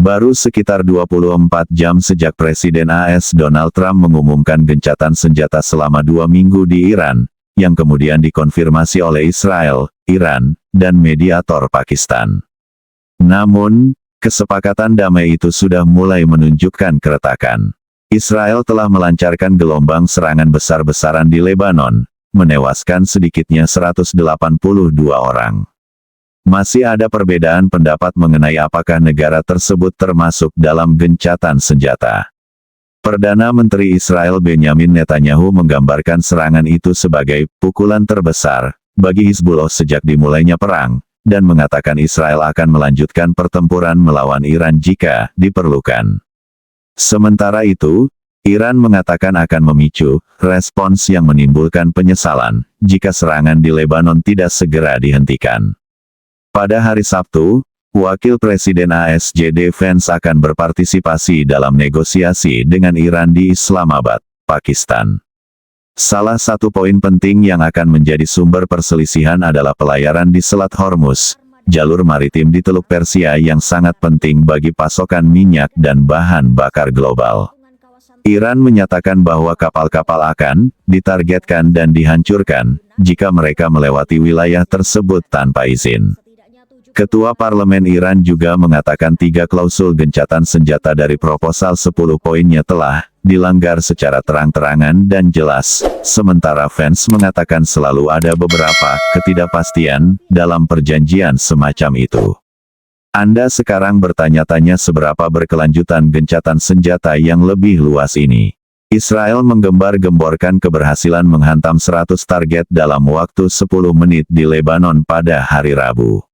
Baru sekitar 24 jam sejak Presiden AS Donald Trump mengumumkan gencatan senjata selama 2 minggu di Iran, yang kemudian dikonfirmasi oleh Israel, Iran, dan mediator Pakistan. Namun, kesepakatan damai itu sudah mulai menunjukkan keretakan. Israel telah melancarkan gelombang serangan besar-besaran di Lebanon, menewaskan sedikitnya 182 orang. Masih ada perbedaan pendapat mengenai apakah negara tersebut termasuk dalam gencatan senjata. Perdana Menteri Israel Benjamin Netanyahu menggambarkan serangan itu sebagai pukulan terbesar bagi Hizbullah sejak dimulainya perang, dan mengatakan Israel akan melanjutkan pertempuran melawan Iran jika diperlukan. Sementara itu, Iran mengatakan akan memicu respons yang menimbulkan penyesalan jika serangan di Lebanon tidak segera dihentikan. Pada hari Sabtu, Wakil Presiden AS JD Vance akan berpartisipasi dalam negosiasi dengan Iran di Islamabad, Pakistan. Salah satu poin penting yang akan menjadi sumber perselisihan adalah pelayaran di Selat Hormuz, jalur maritim di Teluk Persia yang sangat penting bagi pasokan minyak dan bahan bakar global. Iran menyatakan bahwa kapal-kapal akan ditargetkan dan dihancurkan jika mereka melewati wilayah tersebut tanpa izin. Ketua Parlemen Iran juga mengatakan 3 klausul gencatan senjata dari proposal 10 poinnya telah dilanggar secara terang-terangan dan jelas, sementara Vance mengatakan selalu ada beberapa ketidakpastian dalam perjanjian semacam itu. Anda sekarang bertanya-tanya seberapa berkelanjutan gencatan senjata yang lebih luas ini. Israel menggembar-gemborkan keberhasilan menghantam 100 target dalam waktu 10 menit di Lebanon pada hari Rabu.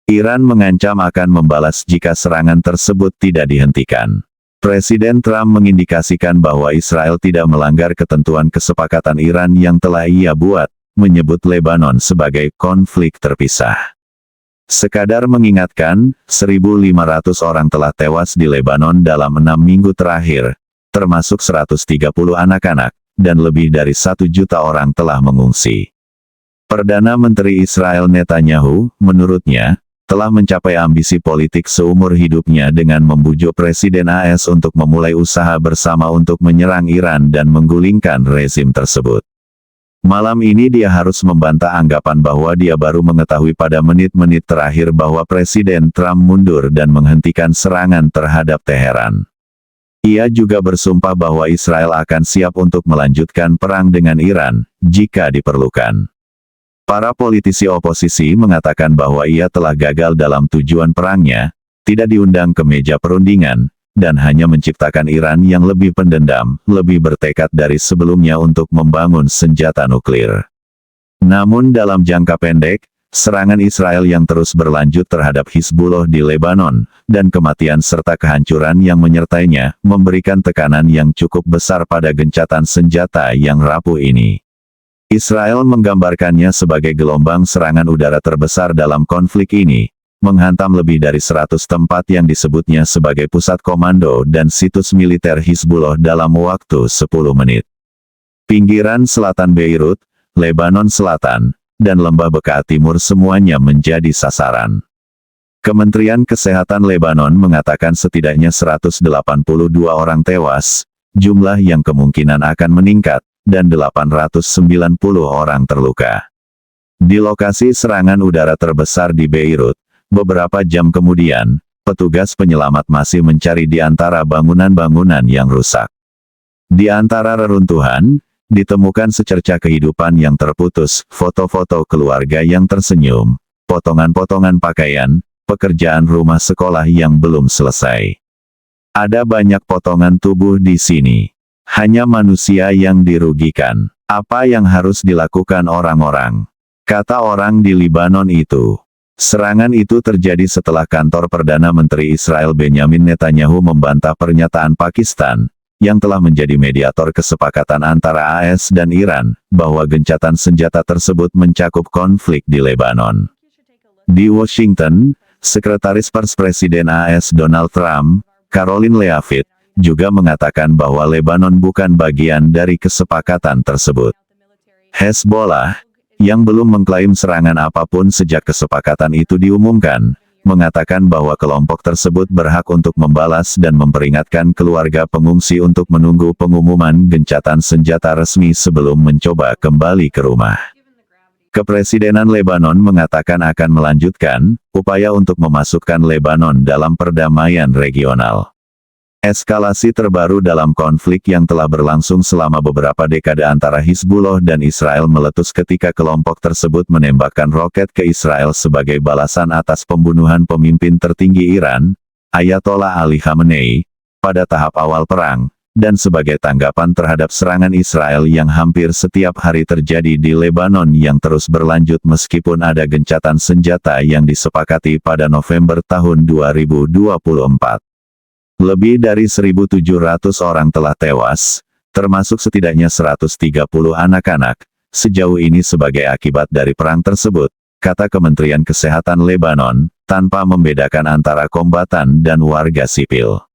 Iran mengancam akan membalas jika serangan tersebut tidak dihentikan. Presiden Trump mengindikasikan bahwa Israel tidak melanggar ketentuan kesepakatan Iran yang telah ia buat, menyebut Lebanon sebagai konflik terpisah. Sekadar mengingatkan, 1.500 orang telah tewas di Lebanon dalam 6 minggu terakhir, termasuk 130 anak-anak, dan lebih dari 1 juta orang telah mengungsi. Perdana Menteri Israel Netanyahu, menurutnya, telah mencapai ambisi politik seumur hidupnya dengan membujuk Presiden AS untuk memulai usaha bersama untuk menyerang Iran dan menggulingkan rezim tersebut. Malam ini dia harus membantah anggapan bahwa dia baru mengetahui pada menit-menit terakhir bahwa Presiden Trump mundur dan menghentikan serangan terhadap Teheran. Ia juga bersumpah bahwa Israel akan siap untuk melanjutkan perang dengan Iran, jika diperlukan. Para politisi oposisi mengatakan bahwa ia telah gagal dalam tujuan perangnya, tidak diundang ke meja perundingan, dan hanya menciptakan Iran yang lebih pendendam, lebih bertekad dari sebelumnya untuk membangun senjata nuklir. Namun dalam jangka pendek, serangan Israel yang terus berlanjut terhadap Hizbullah di Lebanon, dan kematian serta kehancuran yang menyertainya, memberikan tekanan yang cukup besar pada gencatan senjata yang rapuh ini. Israel menggambarkannya sebagai gelombang serangan udara terbesar dalam konflik ini, menghantam lebih dari 100 tempat yang disebutnya sebagai pusat komando dan situs militer Hizbullah dalam waktu 10 menit. Pinggiran selatan Beirut, Lebanon Selatan, dan lembah Bekaa Timur semuanya menjadi sasaran. Kementerian Kesehatan Lebanon mengatakan setidaknya 182 orang tewas, jumlah yang kemungkinan akan meningkat, dan 890 orang terluka. Di lokasi serangan udara terbesar di Beirut, beberapa jam kemudian, petugas penyelamat masih mencari di antara bangunan-bangunan yang rusak. Di antara reruntuhan, ditemukan secerca kehidupan yang terputus, foto-foto keluarga yang tersenyum, potongan-potongan pakaian, pekerjaan rumah sekolah yang belum selesai. Ada banyak potongan tubuh di sini. Hanya manusia yang dirugikan. Apa yang harus dilakukan orang-orang? Kata orang di Lebanon itu. Serangan itu terjadi setelah kantor Perdana Menteri Israel Benjamin Netanyahu membantah pernyataan Pakistan, yang telah menjadi mediator kesepakatan antara AS dan Iran, bahwa gencatan senjata tersebut mencakup konflik di Lebanon. Di Washington, Sekretaris Pers Presiden AS Donald Trump, Caroline Leavitt, juga mengatakan bahwa Lebanon bukan bagian dari kesepakatan tersebut. Hezbollah, yang belum mengklaim serangan apapun sejak kesepakatan itu diumumkan, mengatakan bahwa kelompok tersebut berhak untuk membalas dan memperingatkan keluarga pengungsi untuk menunggu pengumuman gencatan senjata resmi sebelum mencoba kembali ke rumah. Kepresidenan Lebanon mengatakan akan melanjutkan upaya untuk memasukkan Lebanon dalam perdamaian regional. Eskalasi terbaru dalam konflik yang telah berlangsung selama beberapa dekade antara Hizbullah dan Israel meletus ketika kelompok tersebut menembakkan roket ke Israel sebagai balasan atas pembunuhan pemimpin tertinggi Iran, Ayatollah Ali Khamenei, pada tahap awal perang, dan sebagai tanggapan terhadap serangan Israel yang hampir setiap hari terjadi di Lebanon yang terus berlanjut meskipun ada gencatan senjata yang disepakati pada November tahun 2024. Lebih dari 1.700 orang telah tewas, termasuk setidaknya 130 anak-anak, sejauh ini sebagai akibat dari perang tersebut, kata Kementerian Kesehatan Lebanon, tanpa membedakan antara kombatan dan warga sipil.